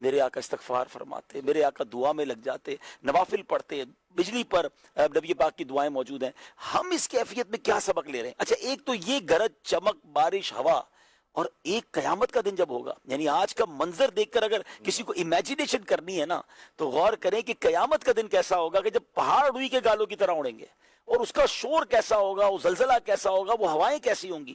میرے آقا استغفار فرماتے، میرے آقا دعا میں لگ جاتے، نوافل پڑھتے، بجلی پر نبی پاک کی دعائیں موجود ہیں. ہم اس کیفیت میں کیا سبق لے رہے ہیں؟ اچھا ایک تو یہ گرج چمک بارش ہوا، اور ایک قیامت کا دن جب ہوگا، یعنی آج کا منظر دیکھ کر اگر کسی کو امیجینیشن کرنی ہے نا تو غور کریں کہ قیامت کا دن کیسا ہوگا کہ جب پہاڑ روئی کے گالوں کی طرح اڑیں گے، اور اس کا شور کیسا ہوگا، وہ زلزلہ کیسا ہوگا، وہ ہوائیں کیسی ہوں گی.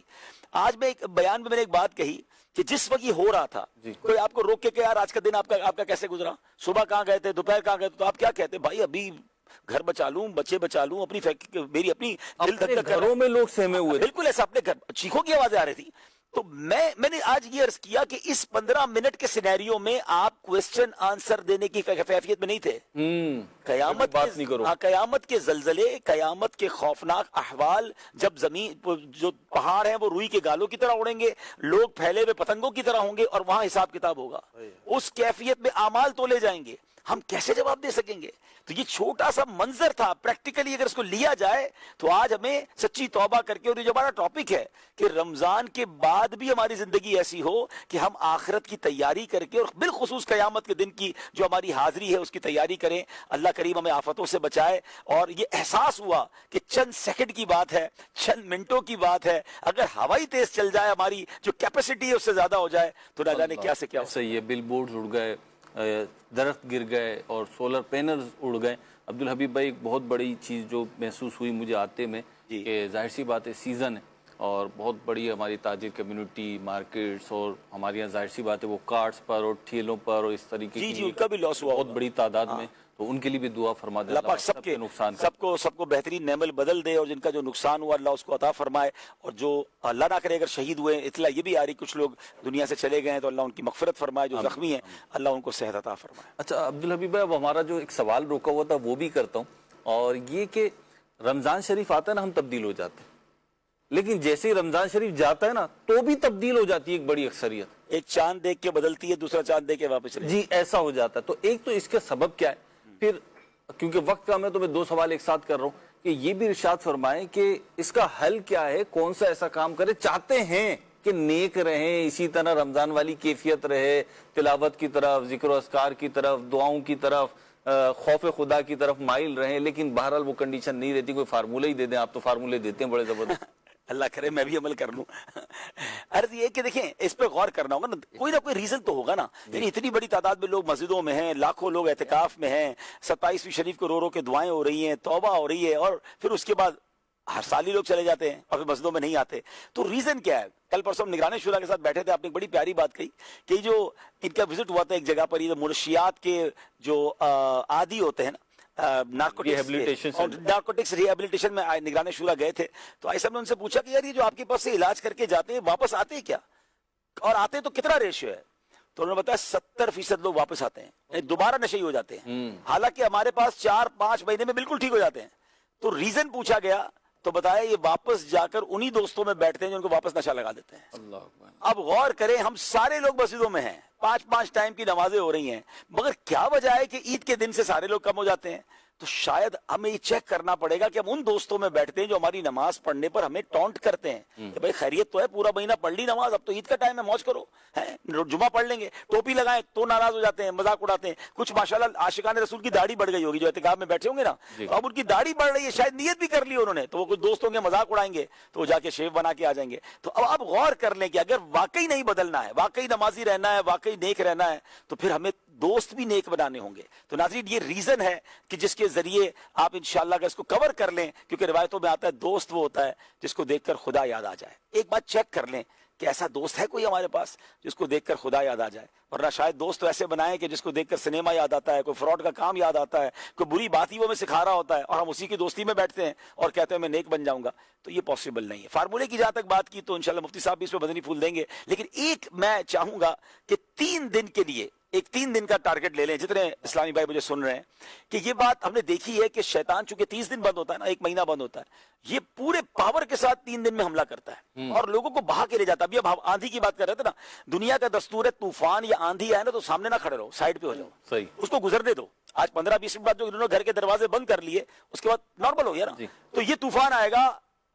آج میں ایک بیان میں نے ایک بات کہی کہ جس وقت یہ ہو رہا تھا کوئی آپ کو روک کے کہ یار آج کا دن آپ کا کیسے گزرا، صبح کہاں گئے تھے، دوپہر کہاں گئے تھے، تو آپ کیا کہتے بھائی ابھی گھر بچا لوں، بچے بچا لوں، میری اپنی دل دھک دھک گھروں میں لوگ سہمے ہوئے تھے. بالکل ایسا، اپنے گھر چیخوں کی آوازیں آ رہی تھی. تو میں نے آج یہ عرض کیا کہ اس 15 منٹ کے سینیریو میں آپ کوسچن آنسر دینے کی کیفیت میں نہیں تھے. قیامت کے زلزلے، قیامت کے خوفناک احوال، جب زمین جو پہاڑ ہیں وہ روئی کے گالوں کی طرح اڑیں گے، لوگ پھیلے ہوئے پتنگوں کی طرح ہوں گے، اور وہاں حساب کتاب ہوگا. اس کیفیت میں اعمال تولے جائیں گے، ہم کیسے جواب دے سکیں گے؟ تو یہ چھوٹا سا منظر تھا، پریکٹیکلی اگر اس کو لیا جائے تو آج ہمیں سچی توبہ کر کے، اور یہ جو ہمارا ٹاپک ہے کہ رمضان کے بعد بھی ہماری زندگی ایسی ہو کہ ہم آخرت کی تیاری کر کے، اور بالخصوص قیامت کے دن کی جو ہماری حاضری ہے اس کی تیاری کریں. اللہ کریم ہمیں آفتوں سے بچائے. اور یہ احساس ہوا کہ چند سیکنڈ کی بات ہے، چند منٹوں کی بات ہے، اگر ہوائی تیز چل جائے، ہماری جو کیپیسٹی ہے اس سے زیادہ ہو جائے تو نہ جانے کیا سے کیا ہو. صحیح ہے، بل بورڈز اڑ گئے، درخت گر گئے، اور سولر پینلز اڑ گئے. عبدالحبیب بھائی ایک بہت بڑی چیز جو محسوس ہوئی مجھے آتے میں کہ ظاہر سی بات ہے سیزن ہے، اور بہت بڑی ہماری تاجر کمیونٹی، مارکیٹس، اور ہمارے یہاں ظاہر سی بات ہے وہ کارٹس پر اور ٹھیلوں پر اور اس طریقے کی ان کا بھی لاس ہوا بہت بڑی تعداد میں، تو ان کے لیے بھی دعا فرما دیں. اللہ پاک سب کو بہترین نعمت بدل دے، اور جن کا جو نقصان ہوا اللہ اس کو عطا فرمائے. اور جو اللہ نہ کرے اگر شہید ہوئے، اطلاع یہ بھی آ رہی کچھ لوگ دنیا سے چلے گئے ہیں، تو اللہ ان کی مغفرت فرمائے. جو زخمی ہیں اللہ ان کو صحت عطا فرمائے. اچھا عبدالحبیب بھائی، اب ہمارا جو ایک سوال روکا ہوا تھا وہ بھی کرتا ہوں، اور یہ کہ رمضان شریف آتا ہے نا ہم تبدیل ہو جاتے ہیں، لیکن جیسے ہی رمضان شریف جاتا ہے نا تو بھی تبدیل ہو جاتی ہے ایک بڑی اکثریت. ایک چاند دیکھ کے بدلتی ہے، دوسرا چاند دیکھ کے واپس جی ایسا ہو جاتا ہے. تو ایک تو اس کے سبب کیا ہے، پھر کیونکہ وقت کم ہے تو میں 2 سوال ایک ساتھ کر رہا ہوں کہ یہ بھی ارشاد فرمائیں کہ اس کا حل کیا ہے، کون سا ایسا کام کرے، چاہتے ہیں کہ نیک رہیں، اسی طرح رمضان والی کیفیت رہے، تلاوت کی طرف، ذکر و اذکار کی طرف، دعاؤں کی طرف، خوف خدا کی طرف مائل رہیں، لیکن بہرحال وہ کنڈیشن نہیں رہتی. کوئی فارمولہ ہی دے دیں، آپ تو فارمولے دیتے ہیں بڑے زبردست. اللہ کرے میں بھی عمل کر لوں. عرض یہ کہ دیکھیں اس پہ غور کرنا ہوگا نا، کوئی نہ کوئی ریزن تو ہوگا نا. یعنی اتنی بڑی تعداد میں لوگ مسجدوں میں ہیں، لاکھوں لوگ اعتکاف میں ہیں، 27ویں شریف کو رو رو کے دعائیں ہو رہی ہیں، توبہ ہو رہی ہے، اور پھر اس کے بعد ہر سال ہی لوگ چلے جاتے ہیں اور پھر مسجدوں میں نہیں آتے. تو ریزن کیا ہے؟ کل پرسوں ہم نگران شورا کے ساتھ بیٹھے تھے، آپ نے ایک بڑی پیاری بات کہی کہ جو ان کا وزٹ ہوا تھا ایک جگہ پر، یہ منشیات کے جو عادی ہوتے ہیں نا، نارکوٹکس ریہیبلیٹیشن میں نگران شورا گئے تھے. تو آئی صاحب نے ان سے پوچھا کہ یار یہ جو آپ کے پاس سے علاج کر کے جاتے ہیں واپس آتے ہیں کیا، اور آتے تو کتنا ریشیو ہے؟ تو انہوں نے بتایا 70% لوگ واپس آتے ہیں، دوبارہ نشے ہو جاتے ہیں، حالانکہ ہمارے پاس 4-5 مہینے میں بالکل ٹھیک ہو جاتے ہیں. تو ریزن پوچھا گیا تو بتایا یہ واپس جا کر انہی دوستوں میں بیٹھتے ہیں جو ان کو واپس نشہ لگا دیتے ہیں. اب غور کریں، ہم سارے لوگ مسجدوں میں ہیں، 5 ٹائم کی نمازیں ہو رہی ہیں، مگر کیا وجہ ہے کہ عید کے دن سے سارے لوگ کم ہو جاتے ہیں؟ تو شاید ہمیں یہ چیک کرنا پڑے گا کہ ہم ان دوستوں میں بیٹھتے ہیں جو ہماری نماز پڑھنے پر ہمیں ٹونٹ کرتے ہیں کہ بھائی خیریت تو ہے، پورا مہینہ پڑھ لی نماز، اب تو عید کا ٹائم ہے، موج کرو، جمعہ پڑھ لیں گے، ٹوپی لگائیں تو ناراض ہو جاتے ہیں، مذاق اڑاتے ہیں. کچھ ماشاءاللہ عاشقان رسول کی داڑھی بڑھ گئی ہوگی جو اعتکاف میں بیٹھے ہوں گے نا، اب ان کی داڑھی بڑھ رہی ہے، شاید نیت بھی کر لی انہوں نے، تو وہ کچھ دوستوں کے مذاق اڑائیں گے تو وہ جا کے شیو بنا کے آ جائیں گے. تو اب آپ غور کر لیں کہ اگر واقعی نہیں بدلنا ہے، واقعی نمازی رہنا ہے، واقعی نیک رہنا ہے، تو پھر ہمیں دوست بھی نیک بنانے ہوں گے. تو ناظرین یہ ریزن ہے کہ جس کے ذریعے آپ انشاءاللہ اگر اس کو کور کر لیں، کیونکہ روایتوں میں آتا ہے دوست وہ ہوتا ہے جس کو دیکھ کر خدا یاد آ جائے. ایک بات چیک کر لیں کہ ایسا دوست ہے کوئی ہمارے پاس جس کو دیکھ کر خدا یاد آ جائے، ورنہ شاید دوست تو ایسے بنائیں کہ جس کو دیکھ کر سنیما یاد آتا ہے، کوئی فراڈ کا کام یاد آتا ہے، کوئی بری بات ہی وہ ہمیں سکھا رہا ہوتا ہے، اور ہم اسی کی دوستی میں بیٹھتے ہیں اور کہتے ہیں میں نیک بن جاؤں گا. تو یہ پاسبل نہیں ہے. فارمولے کی جہاں تک بات کی تو انشاءاللہ مفتی صاحب بھی اس پہ مدنی پھول دیں گے، لیکن ایک میں چاہوں گا کہ 3 دن کے لیے 3 دن کا ٹارگٹ لے لیں جتنے اسلامی بھائی مجھے سن رہے ہیں، کہ یہ بات ہم نے دیکھی ہے کہ شیطان چونکہ 30 دن بند ہوتا ہے نا، 1 مہینہ بند ہوتا ہے، یہ پورے پاور کے ساتھ 3 دن میں حملہ کرتا ہے اور لوگوں کو بہا کے لے جاتا ہے. ابھی اب آندھی کی بات کر رہے تھے نا، دنیا کا دستور ہے طوفان یا آندھی آئے نا تو سامنے نہ کھڑے رہو، سائڈ پہ ہو جاؤ، صحیح اس کو گزرنے دو. آج 15-20 منٹ بعد جو انہوں نے گھر کے دروازے بند کر لیے اس کے بعد نارمل ہو گیا نا. تو یہ طوفان آئے گا،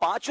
5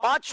5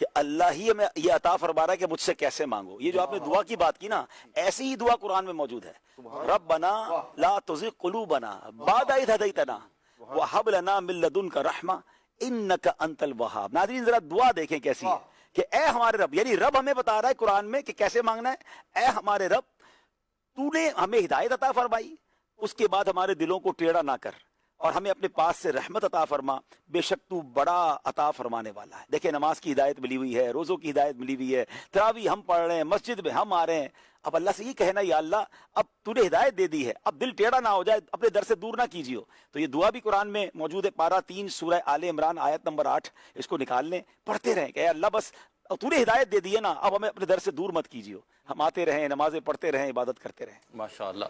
کہ اللہ ہی ہمیں یہ عطا فرما رہا ہے کہ مجھ سے کیسے مانگو. یہ جو آپ نے دعا کی بات کی نا، ایسی ہی دعا قرآن میں موجود ہے. ربنا لا تزغ قلوبنا بعد اذ ہدیتنا وہب لنا من لدنک رحمہ انک انت الوہاب. ناظرین ذرا دعا دیکھیں کیسی ہے کہ اے ہمارے رب، یعنی رب ہمیں بتا رہا ہے قرآن میں کہ کیسے مانگنا ہے. اے ہمارے رب، تو نے ہمیں ہدایت عطا فرمائی، اس کے بعد ہمارے دلوں کو ٹیڑھا نہ کر اور ہمیں اپنے پاس سے رحمت عطا فرما، بے شک تو بڑا عطا فرمانے والا ہے. دیکھیں نماز کی ہدایت ملی ہوئی ہے، روزوں کی ہدایت ملی ہوئی ہے، تراویح ہم پڑھ رہے ہیں، مسجد میں ہم آ رہے ہیں. اب اللہ سے یہ کہنا یا اللہ اب تو نے ہدایت دے دی ہے، اب دل ٹیڑھا نہ ہو جائے، اپنے در سے دور نہ کیجیے. تو یہ دعا بھی قرآن میں موجود ہے، پارہ 3 سورہ آل عمران آیت نمبر 8. اس کو نکال لیں، پڑھتے رہیں کہ اے اللہ بس تو نے ہدایت دے دی ہے نا، اب ہمیں اپنے در سے دور مت کیجیے. ہم آتے رہیں، نمازیں پڑھتے رہیں، عبادت کرتے رہیں. ماشاءاللہ.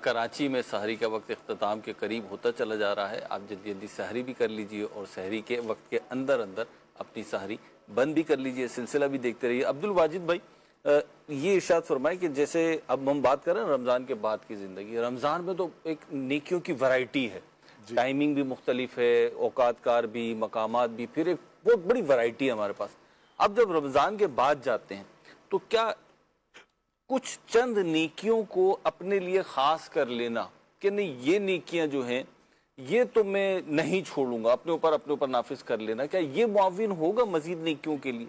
کراچی میں سحری کا وقت اختتام کے قریب ہوتا چلا جا رہا ہے. آپ جلدی جلدی سحری بھی کر لیجئے اور سحری کے وقت کے اندر اندر اپنی سحری بند بھی کر لیجئے، سلسلہ بھی دیکھتے رہیے. عبد الواجد بھائی، یہ ارشاد فرمائے کہ جیسے اب ہم بات کر رہے ہیں رمضان کے بعد کی زندگی، رمضان میں تو ایک نیکیوں کی ورائٹی ہے، ٹائمنگ بھی مختلف ہے، اوقات کار بھی، مقامات بھی، پھر ایک بہت بڑی ورائٹی ہے ہمارے پاس. اب جب رمضان کے بعد جاتے ہیں تو کیا کچھ چند نیکیوں کو اپنے لیے خاص کر لینا کہ نہیں یہ نیکیاں جو ہیں یہ تو میں نہیں چھوڑوں گا، اپنے اوپر نافذ کر لینا، کیا یہ معاون ہوگا مزید نیکیوں کے لیے؟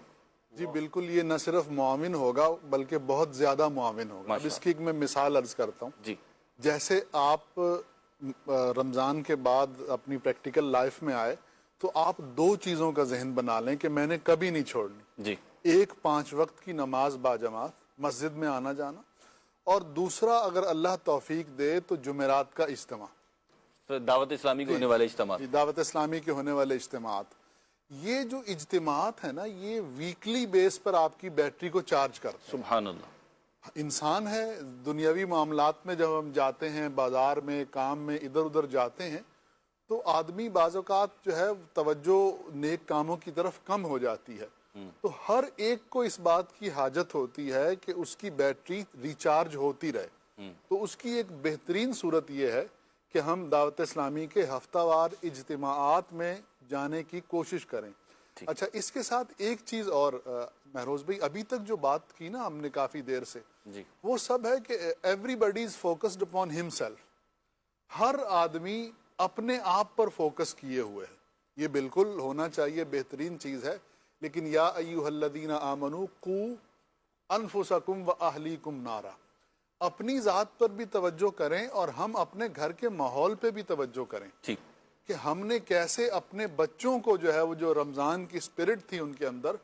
جی بالکل، یہ نہ صرف معاون ہوگا بلکہ بہت زیادہ معاون ہوگا. اب اس کی ایک میں مثال عرض کرتا ہوں. جی، جیسے آپ رمضان کے بعد اپنی پریکٹیکل لائف میں آئے تو آپ 2 چیزوں کا ذہن بنا لیں کہ میں نے کبھی نہیں چھوڑنی. جی، ایک 5 وقت کی نماز باجماعت مسجد میں آنا جانا، اور دوسرا اگر اللہ توفیق دے تو جمعرات کا اجتماع، دعوت اسلامی کے ہونے والے اجتماعات. دعوت اسلامی کے ہونے والے اجتماعات. یہ جو اجتماعات ہیں نا، یہ ویکلی بیس پر آپ کی بیٹری کو چارج کرتے ہیں. سبحان اللہ. انسان ہے، دنیاوی معاملات میں جب ہم جاتے ہیں، بازار میں، کام میں، ادھر ادھر جاتے ہیں تو آدمی بعض اوقات جو ہے توجہ نیک کاموں کی طرف کم ہو جاتی ہے. تو ہر ایک کو اس بات کی حاجت ہوتی ہے کہ اس کی بیٹری ریچارج ہوتی رہے. تو اس کی ایک بہترین صورت یہ ہے کہ ہم دعوت اسلامی کے ہفتہ وار اجتماعات میں جانے کی کوشش کریں. اچھا، اس کے ساتھ ایک چیز اور مہروز بھائی، ابھی تک جو بات کی نا ہم نے کافی دیر سے، وہ سب ہے کہ everybody is focused upon himself. ہر آدمی اپنے آپ پر فوکس کیے ہوئے ہے. یہ بالکل ہونا چاہیے، بہترین چیز ہے. لیکن یا ایھا الذین آمنوا قوا انفسکم واہلیکم نارا، اپنی ذات پر بھی توجہ کریں اور ہم اپنے گھر کے ماحول پہ بھی توجہ کریں کہ ہم نے کیسے اپنے بچوں کو جو ہے وہ جو رمضان کی اسپرٹ تھی ان کے اندر،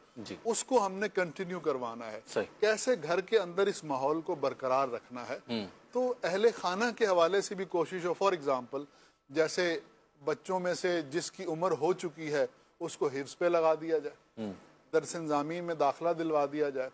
اس کو ہم نے کنٹینیو کروانا ہے. کیسے گھر کے اندر اس ماحول کو برقرار رکھنا ہے. تو اہل خانہ کے حوالے سے بھی کوشش ہو. فار ایگزامپل، جیسے بچوں میں سے جس کی عمر ہو چکی ہے اس کو حفظ پہ لگا دیا جائے، درس نظامی میں داخلہ دلوا دیا جائے.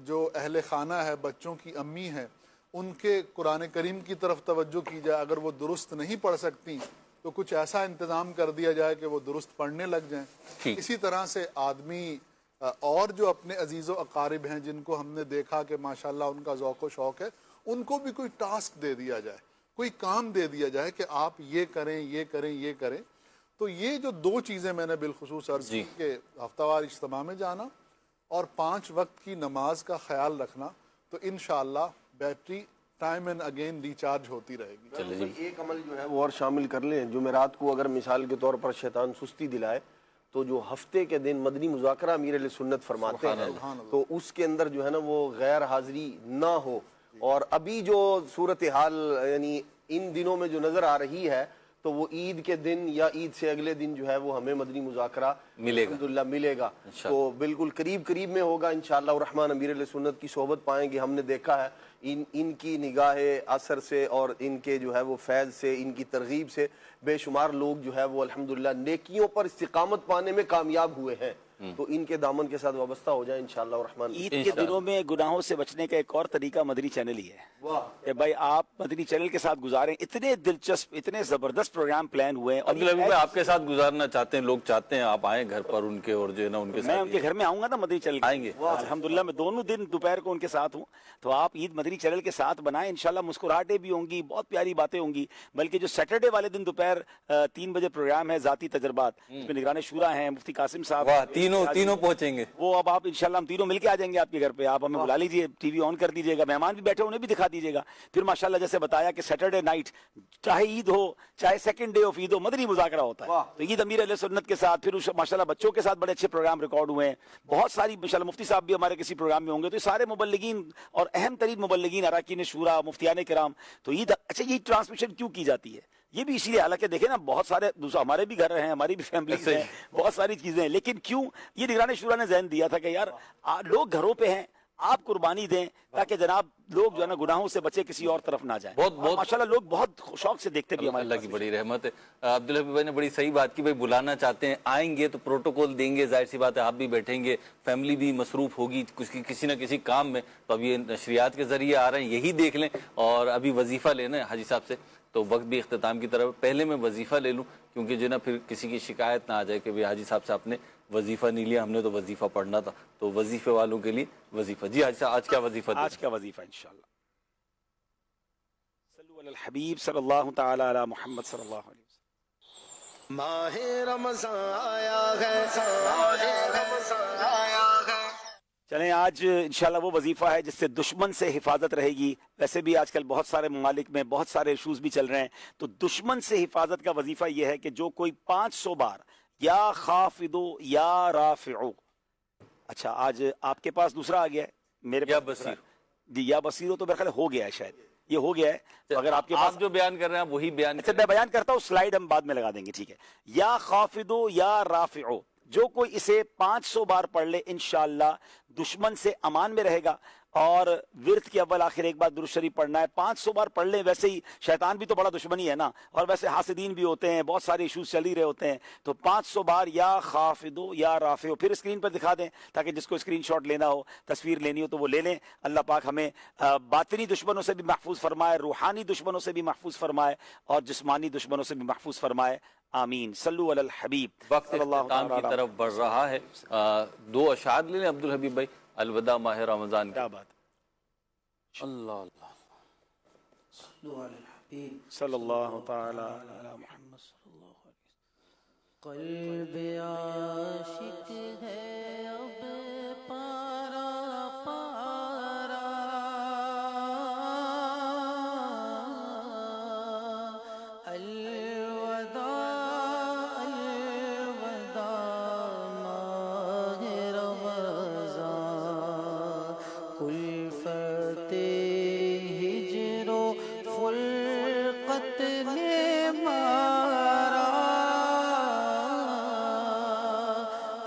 جو اہل خانہ ہے، بچوں کی امی ہیں، ان کے قرآن کریم کی طرف توجہ کی جائے. اگر وہ درست نہیں پڑھ سکتی تو کچھ ایسا انتظام کر دیا جائے کہ وہ درست پڑھنے لگ جائیں. اسی طرح سے آدمی اور جو اپنے عزیز و اقارب ہیں جن کو ہم نے دیکھا کہ ماشاءاللہ ان کا ذوق و شوق ہے، ان کو بھی کوئی ٹاسک دے دیا جائے، کوئی کام دے دیا جائے کہ آپ یہ کریں، یہ کریں، یہ کریں. تو یہ جو 2 چیزیں میں نے بالخصوص عرض کی کہ ہفتہ وار اجتماع میں جانا اور 5 وقت کی نماز کا خیال رکھنا، تو انشاءاللہ battery time and again recharge ہوتی رہے گی. ایک عمل جو ہے وہ اور شامل کر لیں. جمعرات کو اگر مثال کے طور پر شیطان سستی دلائے تو جو ہفتے کے دن مدنی مذاکرہ امیر علیہ سنت فرماتے ہیں تو اس کے اندر جو ہے نا وہ غیر حاضری نہ ہو. اور ابھی جو صورتحال یعنی ان دنوں میں جو نظر آ رہی ہے تو وہ عید کے دن یا عید سے اگلے دن جو ہے وہ ہمیں مدنی مذاکرہ الحمدللہ ملے گا. تو بالکل قریب میں ہوگا انشاءاللہ الرحمن. امیر علیہ سنت کی صحبت پائیں گے. ہم نے دیکھا ہے ان کی نگاہ اثر سے اور ان کے جو ہے وہ فیض سے، ان کی ترغیب سے بے شمار لوگ جو ہے وہ الحمدللہ نیکیوں پر استقامت پانے میں کامیاب ہوئے ہیں. تو ان کے دامن کے ساتھ وابستہ ہو جائیں انشاءاللہ الرحمن. عید کے دنوں میں گناہوں سے بچنے کا ایک اور طریقہ مدنی چینل ہی ہے کہ بھائی آپ مدنی چینل کے ساتھ گزاریں. اتنے دلچسپ، اتنے زبردست پروگرام پلان ہوئے ہیں. اور آپ کے ساتھ گزارنا چاہتے ہیں، لوگ چاہتے ہیں آپ آئیں گھر پر ان کے، اور جو ہے نا میں ان کے گھر میں آؤں گا نا مدنی چینل آئیں گے. الحمدللہ میں دونوں دن دوپہر کو ان کے ساتھ ہوں. تو آپ عید مدنی مدنی چینل کے ساتھ بنائیں، انشاءاللہ مسکراہٹیں بھی ہوں گی، بہت پیاری باتیں ہوں گی. بلکہ جو سیٹرڈے والے دن دوپہر 3 بجے پروگرام ہے ذاتی تجربات، اس میں نگران شورا ہیں، مفتی قاسم صاحب، واہ، تینوں پہنچیں گے. وہ اب آپ انشاءاللہ ہم تینوں مل کے آ جائیں گے آپ کے گھر پہ. آپ ہمیں بلا لیجئے، ٹی وی آن کر دیجئے گا، مہمان بھی بیٹھے انہیں بھی دکھا دیجئے گا. پھر ماشاءاللہ جیسے بتایا کہ سیٹرڈے نائٹ چاہے عید ہو چاہے سیکنڈ ڈے آف عید ہو، مدنی مذاکرہ ہوتا ہے. تو عید امیر علیہ سنت کے ساتھ، پھر ماشاءاللہ بچوں کے ساتھ بڑے اچھے پروگرام ریکارڈ ہوئے ہیں. بہت ساری ماشاءاللہ مفتی صاحب بھی ہمارے کسی پروگرام میں ہوں گے. تو یہ سارے مبلغین اور اہم ترین مبلغین، اراکین شورا، مفتیان کرام. تو عید اچھا یہ ٹرانسمیشن کیوں کی جاتی ہے؟ یہ بھی اسی لیے، حالانکہ دیکھیں نا بہت سارے ہمارے بھی گھر ہیں، ہماری بھی فیملیز ہیں، بہت ساری چیزیں ہیں، لیکن کیوں یہ نگران شورا نے ذہن دیا تھا کہ یار لوگ گھروں پہ ہیں، آپ قربانی دیں تاکہ جناب لوگ جو ہے نا گناہوں سے بچے، کسی اور طرف نہ جائیں. بہت ماشاءاللہ لوگ بہت شوق سے دیکھتے بھی ہمارے. اللہ کی بڑی رحمت ہے. عبدالحبیب بھائی نے بڑی صحیح بات کی، بھائی بلانا چاہتے ہیں، آئیں گے تو پروٹوکول دیں گے، ظاہر سی بات ہے آپ بھی بیٹھیں گے، فیملی بھی مصروف ہوگی کسی نہ کسی کام میں. تو اب یہ نشریات کے ذریعے آ رہے ہیں، یہی دیکھ لیں. اور ابھی وظیفہ لینا ہے حاجی صاحب سے، تو وقت بھی اختتام کی طرف. پہلے میں وظیفہ لے لوں کیونکہ جو نا پھر کسی کی شکایت نہ آ جائے کہ حاجی صاحب سے آپ نے وظیفہ نہیں لیا، ہم نے تو وظیفہ پڑھنا تھا. تو وظیفے والوں کے لیے وظیفہ. جی حاجی صاحب آج کیا وظیفہ دیں؟ آج کا وظیفہ انشاءاللہ صلو علی الحبیب صلی اللہ تعالی علی محمد صلی اللہ علیہ وسلم. ماہ رمضان آیا ہے، ماہ رمضان آیا ہے. چلیں آج انشاءاللہ وہ وظیفہ ہے جس سے دشمن سے حفاظت رہے گی. ویسے بھی آج کل بہت سارے ممالک میں بہت سارے ایشوز بھی چل رہے ہیں، تو دشمن سے حفاظت کا وظیفہ یہ ہے کہ جو کوئی 500 بار یا خافضو یا رافعو. اچھا آج آپ کے پاس دوسرا آ گیا ہے، میرے پاس یا دوسرا بصیر. جی یا بصیرو تو میرے خیال ہو گیا ہے، شاید یہ ہو گیا ہے. اگر آپ کے پاس آپ جو بیان کر رہے ہیں وہی بیان اچھا میں بیان کرتا ہوں، سلائیڈ ہم بعد میں لگا دیں گے، ٹھیک ہے. یا خافضو یا رافعو، جو کوئی اسے 500 بار پڑھ لے انشاءاللہ دشمن سے امان میں رہے گا. اور ورد کے اول آخر ایک بار درود شریف پڑھنا ہے. 500 بار پڑھ لیں. ویسے ہی شیطان بھی تو بڑا دشمنی ہے نا، اور ویسے حاسدین بھی ہوتے ہیں، بہت سارے ایشوز چل ہی رہے ہوتے ہیں. تو 500 بار یا خافضو یا رافعو پھر اسکرین پر دکھا دیں تاکہ جس کو اسکرین شاٹ لینا ہو، تصویر لینی ہو تو وہ لے لیں. اللہ پاک ہمیں باطنی دشمنوں سے بھی محفوظ فرمائے، روحانی دشمنوں سے بھی محفوظ فرمائے، اور جسمانی دشمنوں سے بھی محفوظ فرمائے. آمین. صلو علی الحبیب. وقت اختتام کی طرف بڑھ رہا ہے. 2 اشعار لے لیں عبدالحبیب بھائی، الوداع ماہ رمضان. کیا بات. اللہ اللہ صلو علی الحبیب صلی اللہ تعالی علی محمد صلی اللہ علیہ وسلم. قلب عاشق ہے اب پارا پارا، الوداع الوداع ماہ رمضان، کلفت ہجر و فرقت نے مارا،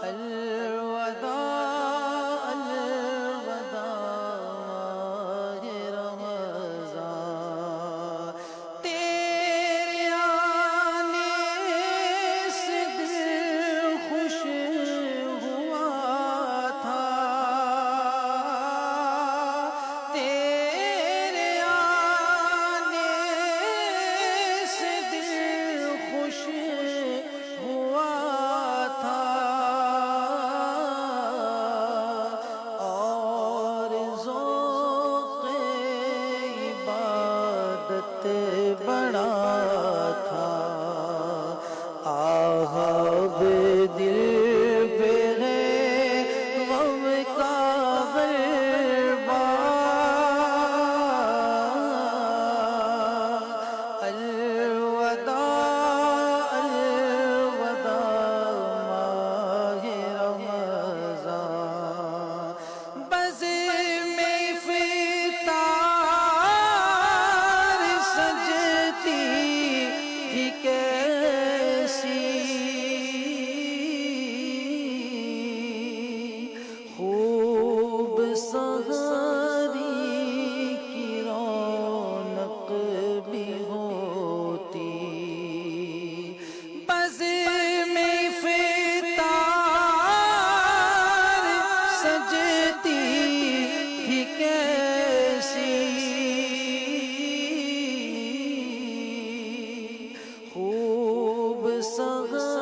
الوداع الوداع ماہ رمضان. تیرے آنے سے دل خوش ہوا تھا، تیرے آنے سے دل خوش ہوا تھا، اور ذوق عبادت بڑا تھا. آہب دل پہ ہے غم کا غلبہ، الوداع الوداع ماہ رمضان. بزم افطار سجتی تھی کیسی، خوب سحری کی رونق بھی ہوتی. بزم افطار سجتی تھی کیسی، خوب سحری